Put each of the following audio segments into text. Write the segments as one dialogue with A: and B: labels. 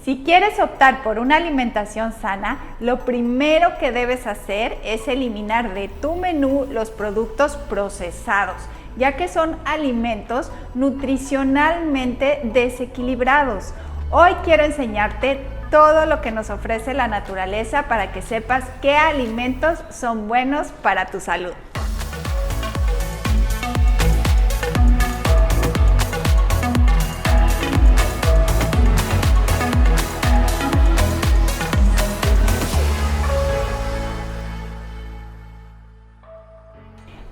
A: Si quieres optar por una alimentación sana, lo primero que debes hacer es eliminar de tu menú los productos procesados, ya que son alimentos nutricionalmente desequilibrados. Hoy quiero enseñarte todo lo que nos ofrece la naturaleza para que sepas qué alimentos son buenos para tu salud.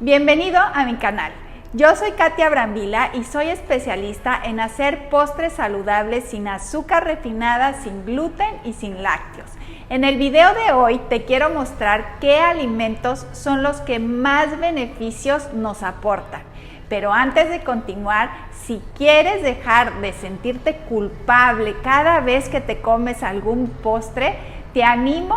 A: Bienvenido a mi canal. Yo soy Katia Brambila y soy especialista en hacer postres saludables sin azúcar refinada, sin gluten y sin lácteos. En el video de hoy te quiero mostrar qué alimentos son los que más beneficios nos aportan. Pero antes de continuar, si quieres dejar de sentirte culpable cada vez que te comes algún postre, te animo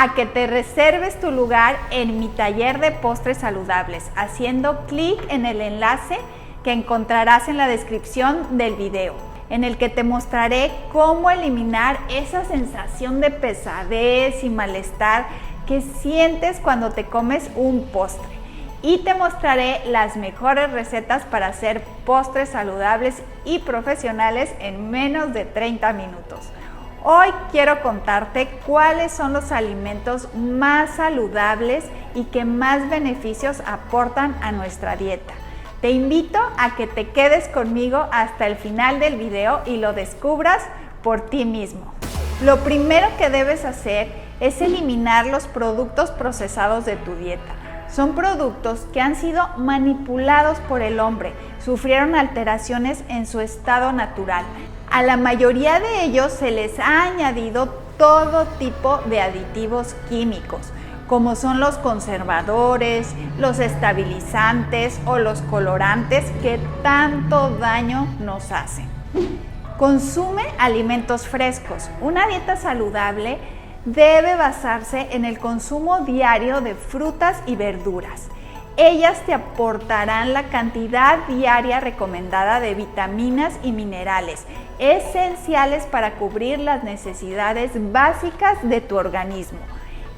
A: a que te reserves tu lugar en mi taller de postres saludables, haciendo clic en el enlace que encontrarás en la descripción del video, en el que te mostraré cómo eliminar esa sensación de pesadez y malestar que sientes cuando te comes un postre. Y te mostraré las mejores recetas para hacer postres saludables y profesionales en menos de 30 minutos. Hoy quiero contarte cuáles son los alimentos más saludables y que más beneficios aportan a nuestra dieta. Te invito a que te quedes conmigo hasta el final del video y lo descubras por ti mismo. Lo primero que debes hacer es eliminar los productos procesados de tu dieta. Son productos que han sido manipulados por el hombre, sufrieron alteraciones en su estado natural. A la mayoría de ellos se les ha añadido todo tipo de aditivos químicos, como son los conservadores, los estabilizantes o los colorantes que tanto daño nos hacen. Consume alimentos frescos. Una dieta saludable debe basarse en el consumo diario de frutas y verduras. Ellas te aportarán la cantidad diaria recomendada de vitaminas y minerales, esenciales para cubrir las necesidades básicas de tu organismo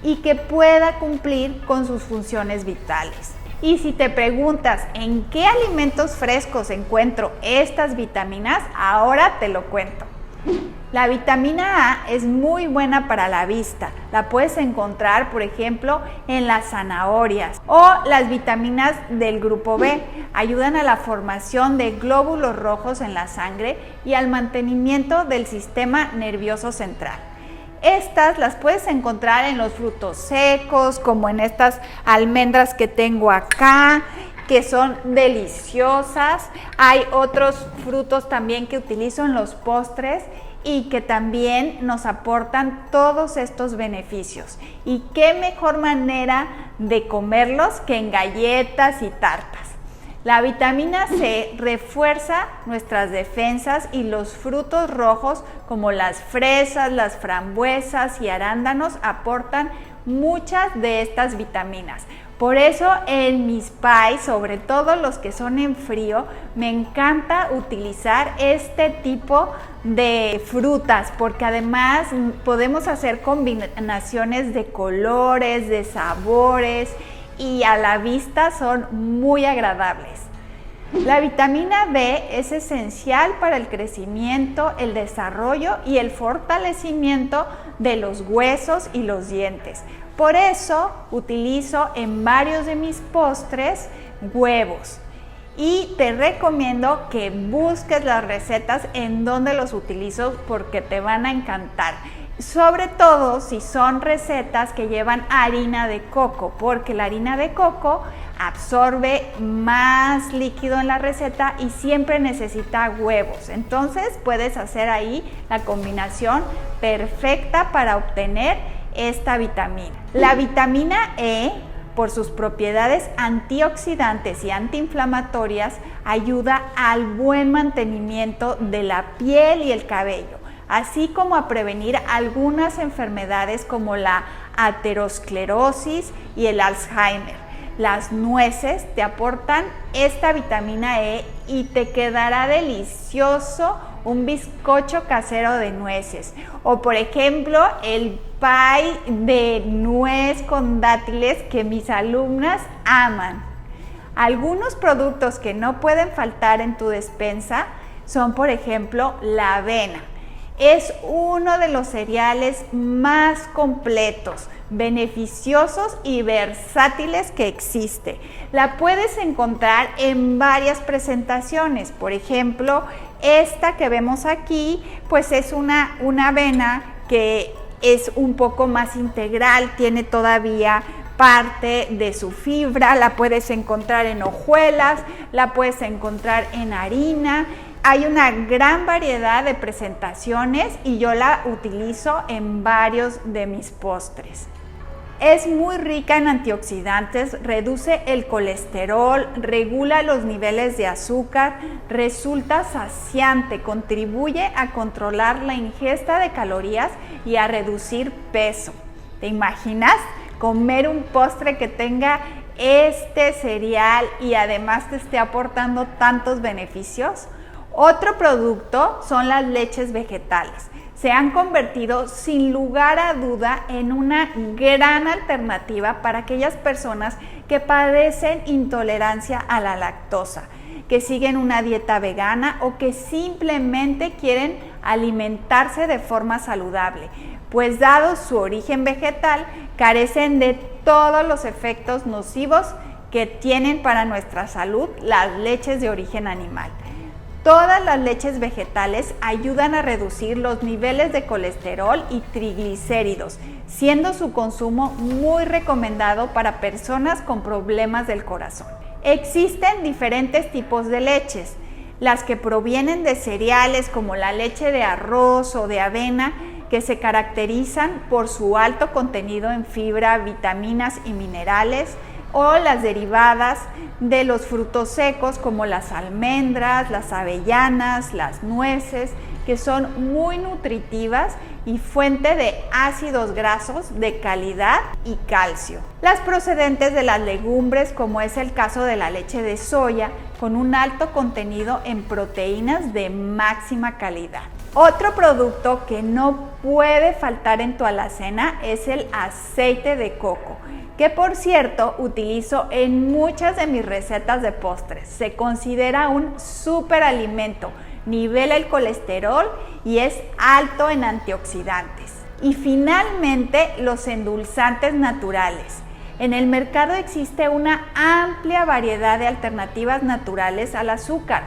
A: y que pueda cumplir con sus funciones vitales. Y si te preguntas en qué alimentos frescos encuentro estas vitaminas, ahora te lo cuento. La vitamina A es muy buena para la vista. La puedes encontrar, por ejemplo, en las zanahorias. O las vitaminas del grupo B ayudan a la formación de glóbulos rojos en la sangre y al mantenimiento del sistema nervioso central. Estas las puedes encontrar en los frutos secos, como en estas almendras que tengo acá, que son deliciosas. Hay otros frutos también que utilizo en los postres y que también nos aportan todos estos beneficios. Y qué mejor manera de comerlos que en galletas y tartas. La vitamina C refuerza nuestras defensas y los frutos rojos como las fresas, las frambuesas y arándanos aportan muchas de estas vitaminas. Por eso en mis pies, sobre todo los que son en frío, me encanta utilizar este tipo de frutas porque además podemos hacer combinaciones de colores, de sabores y a la vista son muy agradables. La vitamina B es esencial para el crecimiento, el desarrollo y el fortalecimiento de los huesos y los dientes. Por eso utilizo en varios de mis postres huevos y te recomiendo que busques las recetas en donde los utilizo porque te van a encantar. Sobre todo si son recetas que llevan harina de coco, porque la harina de coco absorbe más líquido en la receta y siempre necesita huevos. Entonces puedes hacer ahí la combinación perfecta para obtener esta vitamina. La vitamina E, por sus propiedades antioxidantes y antiinflamatorias, ayuda al buen mantenimiento de la piel y el cabello, así como a prevenir algunas enfermedades como la aterosclerosis y el Alzheimer. Las nueces te aportan esta vitamina E y te quedará delicioso un bizcocho casero de nueces o por ejemplo el pie de nuez con dátiles que mis alumnas aman. Algunos productos que no pueden faltar en tu despensa son por ejemplo la avena. Es uno de los cereales más completos, beneficiosos y versátiles que existe. La puedes encontrar en varias presentaciones. Por ejemplo, esta que vemos aquí, pues es una avena que es un poco más integral, tiene todavía parte de su fibra, la puedes encontrar en hojuelas, la puedes encontrar en harina. Hay una gran variedad de presentaciones y yo la utilizo en varios de mis postres. Es muy rica en antioxidantes, reduce el colesterol, regula los niveles de azúcar, resulta saciante, contribuye a controlar la ingesta de calorías y a reducir peso. ¿Te imaginas comer un postre que tenga este cereal y además te esté aportando tantos beneficios? Otro producto son las leches vegetales. Se han convertido sin lugar a duda en una gran alternativa para aquellas personas que padecen intolerancia a la lactosa, que siguen una dieta vegana o que simplemente quieren alimentarse de forma saludable, pues dado su origen vegetal, carecen de todos los efectos nocivos que tienen para nuestra salud las leches de origen animal. Todas las leches vegetales ayudan a reducir los niveles de colesterol y triglicéridos, siendo su consumo muy recomendado para personas con problemas del corazón. Existen diferentes tipos de leches. Las que provienen de cereales como la leche de arroz o de avena, que se caracterizan por su alto contenido en fibra, vitaminas y minerales, o las derivadas de los frutos secos como las almendras, las avellanas, las nueces, que son muy nutritivas y fuente de ácidos grasos de calidad y calcio. Las procedentes de las legumbres, como es el caso de la leche de soya, con un alto contenido en proteínas de máxima calidad. Otro producto que no puede faltar en tu alacena es el aceite de coco, que por cierto utilizo en muchas de mis recetas de postres. Se considera un superalimento, nivela el colesterol y es alto en antioxidantes. Y finalmente, los endulzantes naturales. En el mercado existe una amplia variedad de alternativas naturales al azúcar.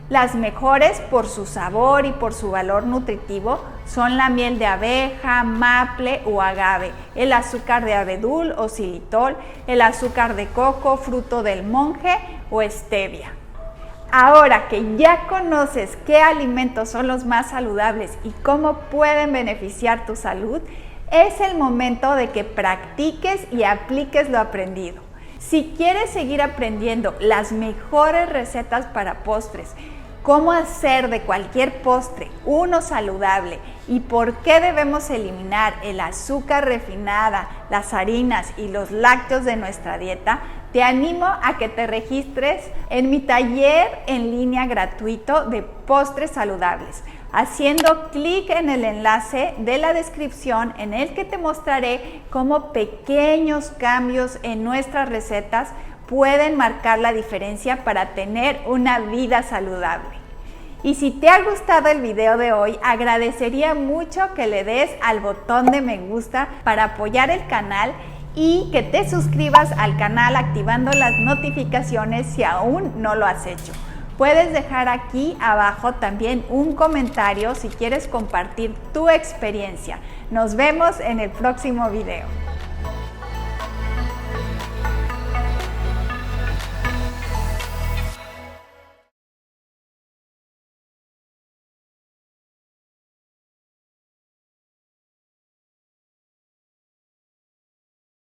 A: Las mejores por su sabor y por su valor nutritivo son la miel de abeja, maple o agave, el azúcar de abedul o xilitol, el azúcar de coco, fruto del monje o stevia. Ahora que ya conoces qué alimentos son los más saludables y cómo pueden beneficiar tu salud, es el momento de que practiques y apliques lo aprendido. Si quieres seguir aprendiendo las mejores recetas para postres, cómo hacer de cualquier postre uno saludable y por qué debemos eliminar el azúcar refinada, las harinas y los lácteos de nuestra dieta, te animo a que te registres en mi taller en línea gratuito de postres saludables, haciendo clic en el enlace de la descripción en el que te mostraré cómo pequeños cambios en nuestras recetas pueden marcar la diferencia para tener una vida saludable. Y si te ha gustado el video de hoy, agradecería mucho que le des al botón de me gusta para apoyar el canal y que te suscribas al canal activando las notificaciones si aún no lo has hecho. Puedes dejar aquí abajo también un comentario si quieres compartir tu experiencia. Nos vemos en el próximo video.